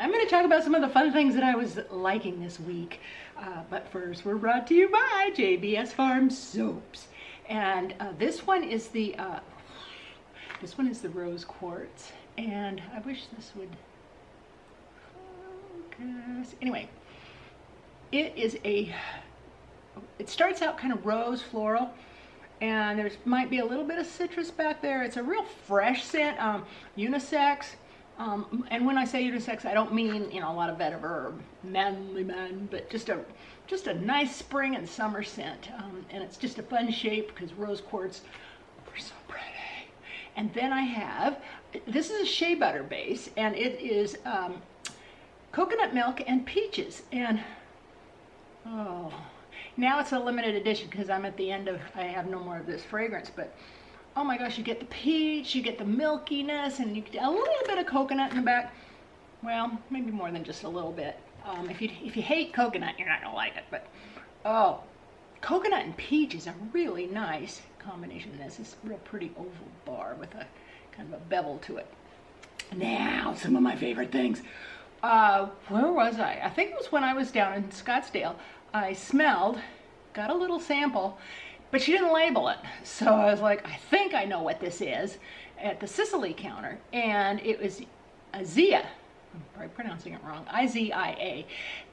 I'm going to talk about some of the fun things that I was liking this week. But first, we're brought to you by JBS Farms soaps. And this one is the rose quartz. And I wish this would focus. Anyway, it starts out kind of rose floral. And there might be a little bit of citrus back there. It's a real fresh scent, unisex. And when I say unisex, I don't mean, you know, a lot of vetiver or manly men, but just a nice spring and summer scent. And it's just a fun shape because rose quartz are so pretty. And then I have, this is a Shea Butter base, and it is coconut milk and peaches. And oh, now it's a limited edition because I'm at the end of, I have no more of this fragrance, but oh my gosh, you get the peach, you get the milkiness, and you get a little bit of coconut in the back. Well, maybe more than just a little bit. If you hate coconut, you're not gonna like it, but oh, coconut and peach is a really nice combination. This is a real pretty oval bar with a kind of a bevel to it. Now, some of my favorite things. Where was I? I think it was when I was down in Scottsdale. I smelled, got a little sample, but she didn't label it. So I was like, I think I know what this is, at the Sisley counter. And it was Izia. I'm probably pronouncing it wrong, I-Z-I-A.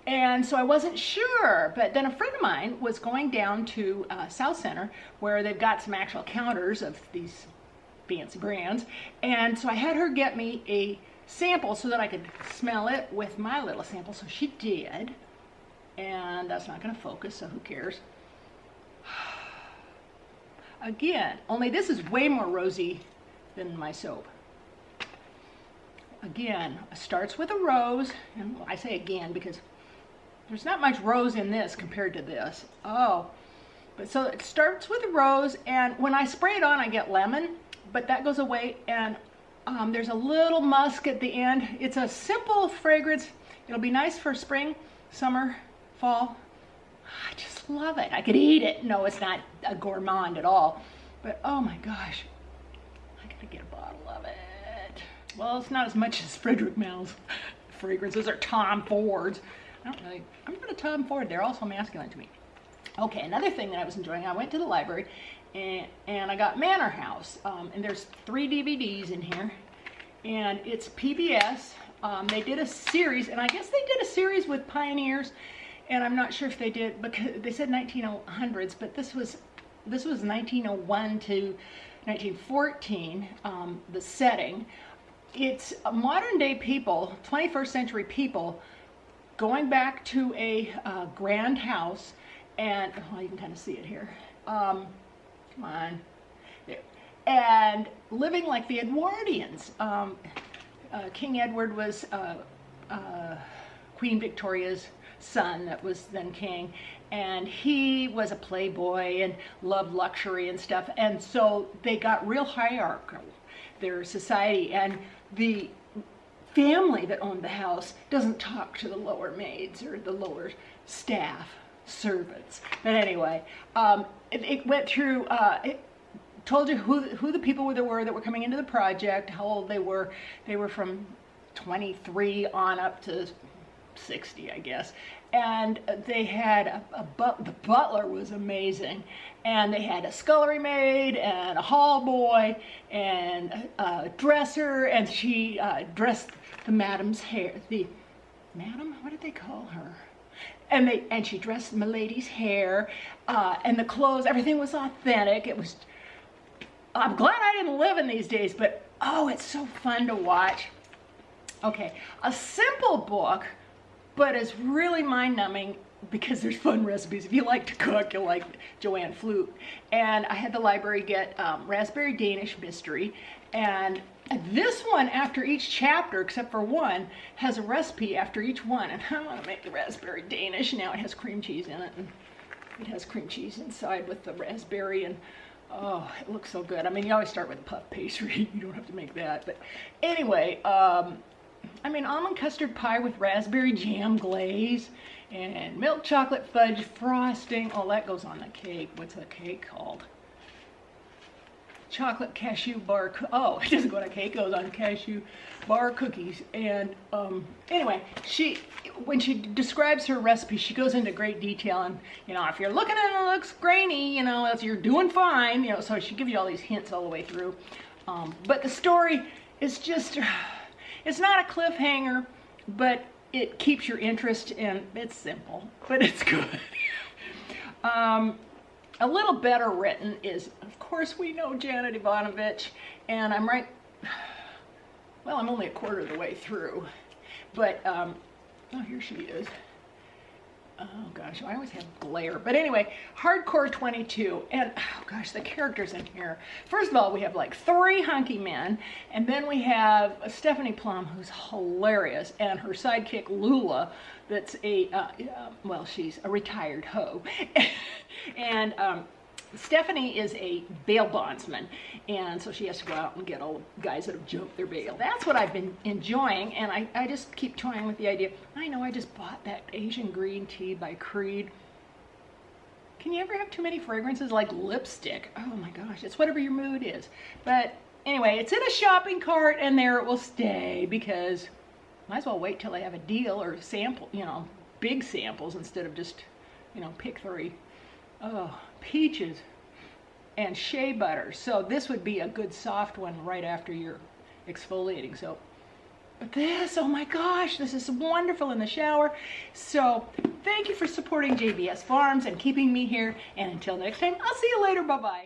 And so I wasn't sure, but then a friend of mine was going down to South Center where they've got some actual counters of these fancy brands. And so I had her get me a sample so that I could smell it with my little sample. So she did. And that's not going to focus, so who cares? Again, only this is way more rosy than my soap. Again, it starts with a rose, and I say again because there's not much rose in this compared to this. Oh, but so it starts with a rose, and when I spray it on, I get lemon, but that goes away, and there's a little musk at the end. It's a simple fragrance. It'll be nice for spring, summer, fall. I just love it. I could eat it. No, it's not a gourmand at all. But oh my gosh, I gotta get a bottle of it. Well, it's not as much as Frederick Mal's fragrances or Tom Ford's. I'm not a Tom Ford. They're also masculine to me. Okay, another thing that I was enjoying, I went to the library and I got Manor House. And there's 3 DVDs in here. And it's PBS. They did a series, and I guess they did a series with pioneers. And I'm not sure if they did, because they said 1900s, but this was 1901 to 1914, the setting. It's modern day people, 21st century people, going back to a grand house, and well, you can kind of see it here. Come on. And living like the Edwardians. King Edward was Queen Victoria's son that was then king, and he was a playboy and loved luxury and stuff, and so they got real hierarchical, their society, and the family that owned the house doesn't talk to the lower maids or the lower staff, servants. But anyway, it went through, it told you who the people that were coming into the project, how old they were. They were from 23 on up to 60, I guess. And they had the butler was amazing, and they had a scullery maid and a hall boy and a dresser, and she dressed the madam's hair. The madam, what did they call her? And she dressed milady's hair, and the clothes, everything was authentic. It was. I'm glad I didn't live in these days, but oh, it's so fun to watch. Okay, a simple book, but it's really mind-numbing because there's fun recipes. If you like to cook, you'll like Joanne Fluke. And I had the library get Raspberry Danish Mystery. And this one, after each chapter, except for one, has a recipe after each one. And I want to make the Raspberry Danish. Now it has cream cheese in it. And it has cream cheese inside with the raspberry. And oh, it looks so good. I mean, you always start with puff pastry. You don't have to make that. But anyway, I mean, almond custard pie with raspberry jam glaze and milk chocolate fudge frosting. Oh, that goes on the cake. What's the cake called? chocolate cashew bar. Oh, it doesn't go on a cake, it goes on cashew bar cookies. And anyway, when she describes her recipe, she goes into great detail. And you know, if you're looking at it, it looks grainy, you know, you're doing fine. You know, so she gives you all these hints all the way through. But the story is just, it's not a cliffhanger, but it keeps your interest, and it's simple, but it's good. A little better written is, of course, we know Janet Evanovich, and I'm only a quarter of the way through, but, oh, here she is. Oh gosh, I always have glare. But anyway, Hardcore 22, and oh gosh, the characters in here. First of all, we have like 3 hunky men, and then we have Stephanie Plum, who's hilarious, and her sidekick Lula, that's well, she's a retired hoe. And Stephanie is a bail bondsman, and so she has to go out and get all the guys that have jumped their bail. That's what I've been enjoying, and I just keep toying with the idea. I know I just bought that Asian green tea by Creed. Can you ever have too many fragrances? Like lipstick. Oh my gosh, it's whatever your mood is. But anyway, it's in a shopping cart, and there it will stay, because might as well wait till they have a deal or sample, you know, big samples instead of just, you know, pick 3. Oh, peaches and shea butter. So this would be a good soft one right after you're exfoliating. So, but this, oh my gosh, this is wonderful in the shower. So thank you for supporting JBS Farms and keeping me here. And until next time, I'll see you later. Bye-bye.